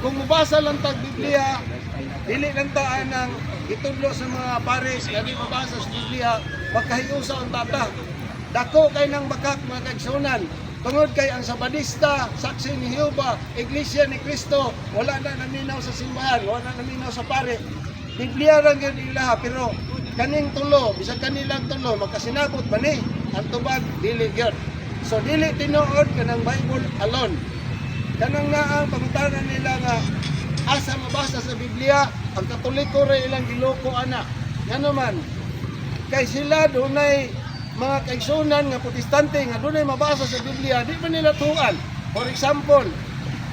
kung mabasa lang tag Biblia, dili lang taan ng itudlo sa mga pares, kaya di mabasa sa Biblia, magkahiusa ang tata. Dako kay nang bakak mga kaigsunan. Tungod kay ang Sabadista, Saksi ni Jehovah, Iglesia ni Cristo, wala na naminaw sa simbahan, wala na naminaw sa pare. Biblia lang yun ilaha, pero kaning tulo, bisag kanilang tulo, magkasinabot ba ni? Ang tubag, dili yun. So, dili tinuod ka ng Bible alone. Kanang na ang pangutanan nila nga asa mabasa sa Biblia, ang Katoliko rin ilang giloko ana. Nga naman, kay sila dunay mga kaigsunan nga protestante nga dunay mabasa sa Biblia, di man nila tuan. For example,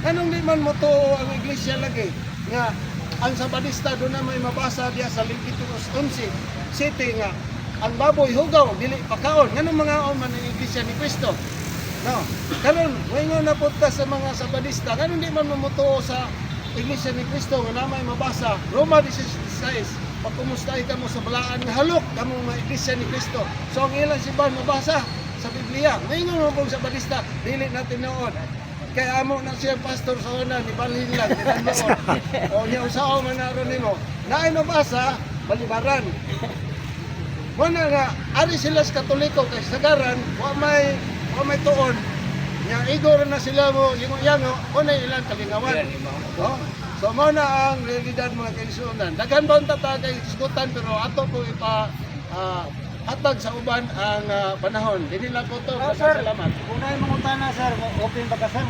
anong di man mo tuo ang iglesia lagi nga ang Sabadista doon na may mabasa diya sa Leviticus 11:7 nga ang baboy hugaw dili pakaon. Nganong mga man ang iglesia ni Cristo? No. Karon, moingon na punta sa mga Sabadista, karon di man mamutuo sa Iglesia ni Cristo nga namay mabasa Roma 16:6. Pagkumustahin ka mo sa balaan nga halok kamo mga Iglesia ni Cristo. So ang ilang siban mabasa sa Biblia. Moingon mo pong Sabadista, dili natin noon. Kaya amo na siya pastor sa una, ni balhin lang, tinanoon. O niya usao man naroon nimo. Naay mabasa, balibaran. Muna nga, ari sila sa Katoliko kay sagaran, wa may tuon. Nya igor na sila mo yango unay ilang kalingawan. No? So mo na ang realidad mga kaigsunan. Daghan ba unta ta kay isgutan pero ato po ipa hatag sa uban ang panahon. Dili lang ko to. Sir, Salamat. unay mangutana sir, open ba ka sir?